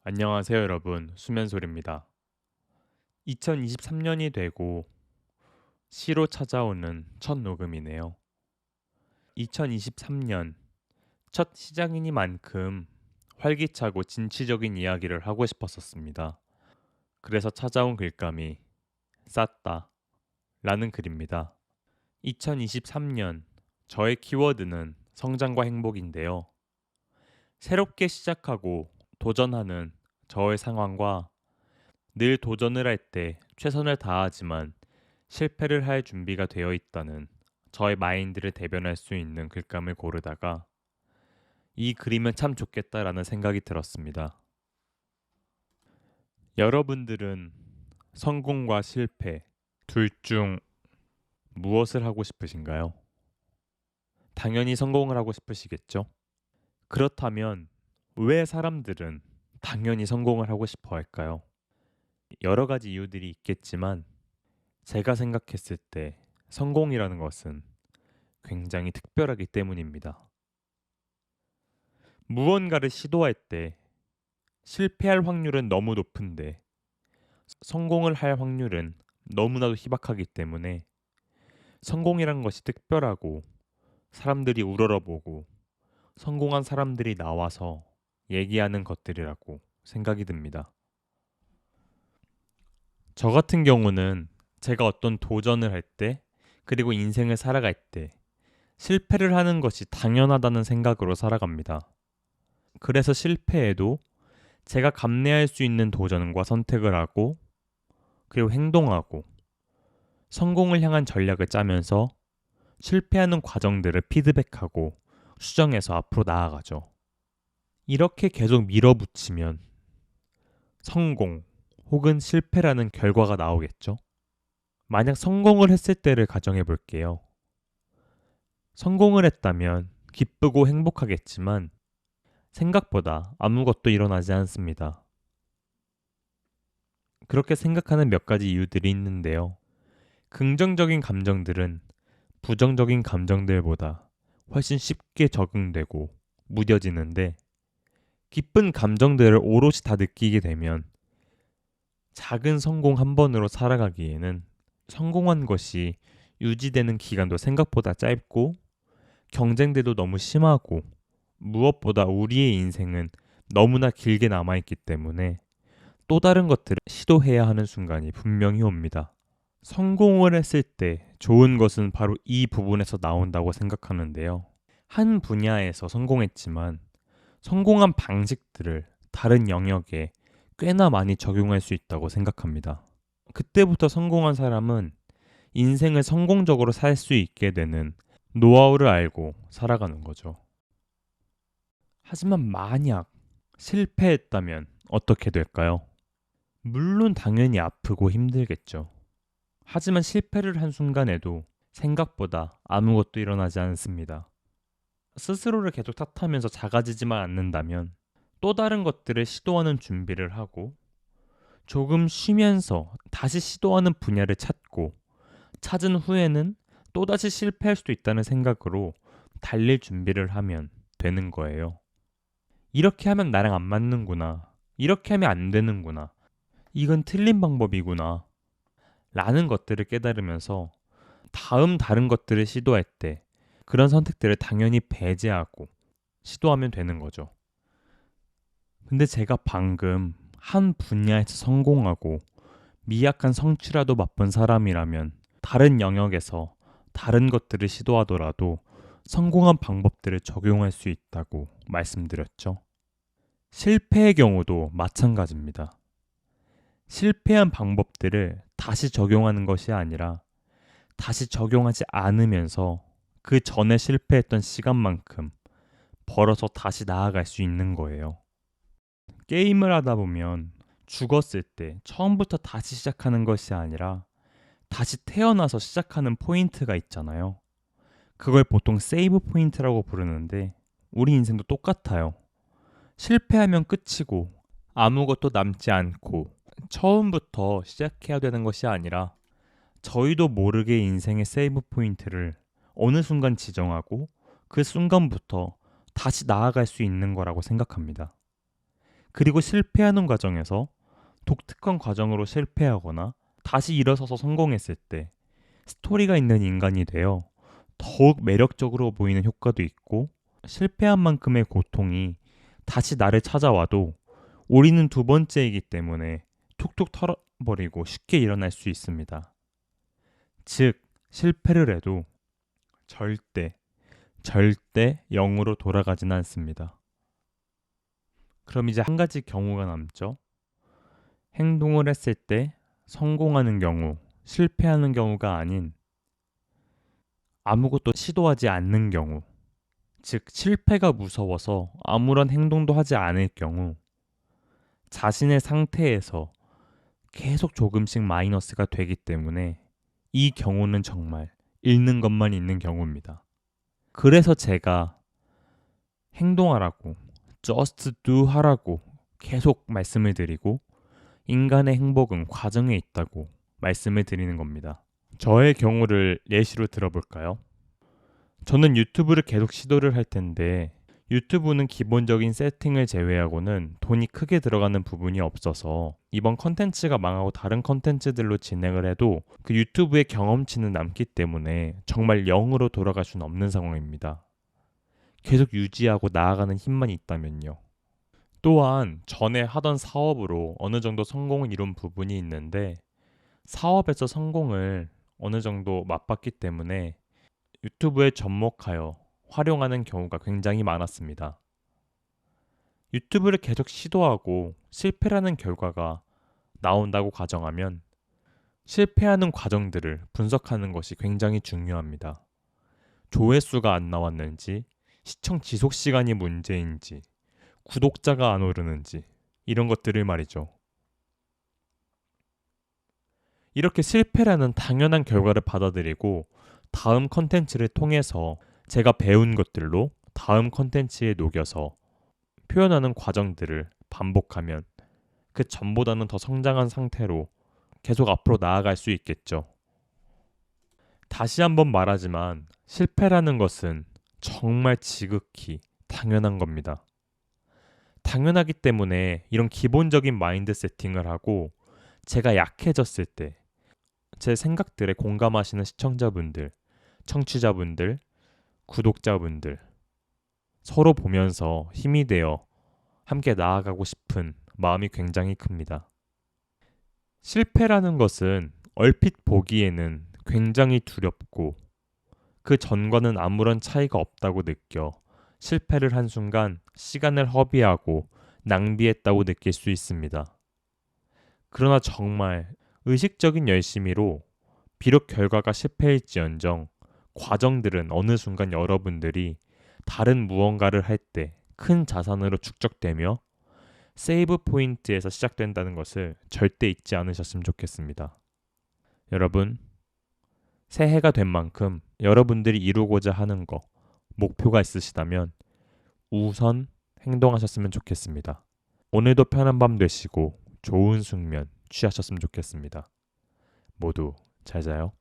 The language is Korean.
안녕하세요, 여러분. 수면소리입니다. 2023년이 되고 시로 찾아오는 첫 녹음이네요. 2023년 첫 시작이니만큼 활기차고 진취적인 이야기를 하고 싶었었습니다. 그래서 찾아온 글감이 쌌다 라는 글입니다. 2023년 저의 키워드는 성장과 행복인데요. 새롭게 시작하고 도전하는 저의 상황과 늘 도전을 할 때 최선을 다하지만 실패를 할 준비가 되어 있다는 저의 마인드를 대변할 수 있는 글감을 고르다가 이 글이면 참 좋겠다라는 생각이 들었습니다. 여러분들은 성공과 실패 둘 중 무엇을 하고 싶으신가요? 당연히 성공을 하고 싶으시겠죠? 그렇다면 왜 사람들은 당연히 성공을 하고 싶어 할까요? 여러 가지 이유들이 있겠지만 제가 생각했을 때 성공이라는 것은 굉장히 특별하기 때문입니다. 무언가를 시도할 때 실패할 확률은 너무 높은데 성공을 할 확률은 너무나도 희박하기 때문에 성공이란 것이 특별하고 사람들이 우러러보고 성공한 사람들이 나와서 얘기하는 것들이라고 생각이 듭니다. 저 같은 경우는 제가 어떤 도전을 할 때 그리고 인생을 살아갈 때 실패를 하는 것이 당연하다는 생각으로 살아갑니다. 그래서 실패해도 제가 감내할 수 있는 도전과 선택을 하고 그리고 행동하고 성공을 향한 전략을 짜면서 실패하는 과정들을 피드백하고 수정해서 앞으로 나아가죠. 이렇게 계속 밀어붙이면 성공 혹은 실패라는 결과가 나오겠죠. 만약 성공을 했을 때를 가정해 볼게요. 성공을 했다면 기쁘고 행복하겠지만 생각보다 아무것도 일어나지 않습니다. 그렇게 생각하는 몇 가지 이유들이 있는데요. 긍정적인 감정들은 부정적인 감정들보다 훨씬 쉽게 적응되고 무뎌지는데 기쁜 감정들을 오롯이 다 느끼게 되면 작은 성공 한 번으로 살아가기에는 성공한 것이 유지되는 기간도 생각보다 짧고 경쟁들도 너무 심하고 무엇보다 우리의 인생은 너무나 길게 남아있기 때문에 또 다른 것들을 시도해야 하는 순간이 분명히 옵니다. 성공을 했을 때 좋은 것은 바로 이 부분에서 나온다고 생각하는데요. 한 분야에서 성공했지만 성공한 방식들을 다른 영역에 꽤나 많이 적용할 수 있다고 생각합니다. 그때부터 성공한 사람은 인생을 성공적으로 살 수 있게 되는 노하우를 알고 살아가는 거죠. 하지만 만약 실패했다면 어떻게 될까요? 물론 당연히 아프고 힘들겠죠. 하지만 실패를 한 순간에도 생각보다 아무것도 일어나지 않습니다. 스스로를 계속 탓하면서 작아지지만 않는다면 또 다른 것들을 시도하는 준비를 하고 조금 쉬면서 다시 시도하는 분야를 찾고 찾은 후에는 또다시 실패할 수도 있다는 생각으로 달릴 준비를 하면 되는 거예요. 이렇게 하면 나랑 안 맞는구나. 이렇게 하면 안 되는구나. 이건 틀린 방법이구나. 라는 것들을 깨달으면서 다른 것들을 시도할 때 그런 선택들을 당연히 배제하고 시도하면 되는 거죠. 근데 제가 방금 한 분야에서 성공하고 미약한 성취라도 맛본 사람이라면 다른 영역에서 다른 것들을 시도하더라도 성공한 방법들을 적용할 수 있다고 말씀드렸죠. 실패의 경우도 마찬가지입니다. 실패한 방법들을 다시 적용하는 것이 아니라 다시 적용하지 않으면서 그 전에 실패했던 시간만큼 벌어서 다시 나아갈 수 있는 거예요. 게임을 하다 보면 죽었을 때 처음부터 다시 시작하는 것이 아니라 다시 태어나서 시작하는 포인트가 있잖아요. 그걸 보통 세이브 포인트라고 부르는데 우리 인생도 똑같아요. 실패하면 끝이고 아무것도 남지 않고 처음부터 시작해야 되는 것이 아니라 저희도 모르게 인생의 세이브 포인트를 어느 순간 지정하고 그 순간부터 다시 나아갈 수 있는 거라고 생각합니다. 그리고 실패하는 과정에서 독특한 과정으로 실패하거나 다시 일어서서 성공했을 때 스토리가 있는 인간이 되어 더욱 매력적으로 보이는 효과도 있고, 실패한 만큼의 고통이 다시 나를 찾아와도 우리는 두 번째이기 때문에 툭툭 털어버리고 쉽게 일어날 수 있습니다. 즉, 실패를 해도 절대 0으로 돌아가지는 않습니다. 그럼 이제 한 가지 경우가 남죠. 행동을 했을 때 성공하는 경우, 실패하는 경우가 아닌 아무것도 시도하지 않는 경우, 즉 실패가 무서워서 아무런 행동도 하지 않을 경우, 자신의 상태에서 계속 조금씩 마이너스가 되기 때문에 이 경우는 정말 잃는 것만 있는 경우입니다. 그래서 제가 행동하라고, just do 하라고 계속 말씀을 드리고, 인간의 행복은 과정에 있다고 말씀을 드리는 겁니다. 저의 경우를 예시로 들어볼까요? 저는 유튜브를 계속 시도를 할 텐데, 유튜브는 기본적인 세팅을 제외하고는 돈이 크게 들어가는 부분이 없어서 이번 컨텐츠가 망하고 다른 컨텐츠들로 진행을 해도 그 유튜브의 경험치는 남기 때문에 정말 0으로 돌아갈 수는 없는 상황입니다. 계속 유지하고 나아가는 힘만 있다면요. 또한 전에 하던 사업으로 어느 정도 성공을 이룬 부분이 있는데, 사업에서 성공을 어느 정도 맛봤기 때문에 유튜브에 접목하여 활용하는 경우가 굉장히 많았습니다. 유튜브를 계속 시도하고 실패라는 결과가 나온다고 가정하면 실패하는 과정들을 분석하는 것이 굉장히 중요합니다. 조회수가 안 나왔는지, 시청 지속 시간이 문제인지, 구독자가 안 오르는지, 이런 것들을 말이죠. 이렇게 실패라는 당연한 결과를 받아들이고 다음 컨텐츠를 통해서 제가 배운 것들로 다음 컨텐츠에 녹여서 표현하는 과정들을 반복하면 그 전보다는 더 성장한 상태로 계속 앞으로 나아갈 수 있겠죠. 다시 한번 말하지만 실패라는 것은 정말 지극히 당연한 겁니다. 당연하기 때문에 이런 기본적인 마인드 세팅을 하고, 제가 약해졌을 때 제 생각들에 공감하시는 시청자분들, 청취자분들, 구독자분들 서로 보면서 힘이 되어 함께 나아가고 싶은 마음이 굉장히 큽니다. 실패라는 것은 얼핏 보기에는 굉장히 두렵고 그 전과는 아무런 차이가 없다고 느껴 실패를 한 순간 시간을 허비하고 낭비했다고 느낄 수 있습니다. 그러나 정말 의식적인 열심히로 비록 결과가 실패일지언정 과정들은 어느 순간 여러분들이 다른 무언가를 할 때 큰 자산으로 축적되며 세이브 포인트에서 시작된다는 것을 절대 잊지 않으셨으면 좋겠습니다. 여러분, 새해가 된 만큼 여러분들이 이루고자 하는 거, 목표가 있으시다면 우선 행동하셨으면 좋겠습니다. 오늘도 편한 밤 되시고 좋은 숙면 취하셨으면 좋겠습니다. 모두 잘 자요.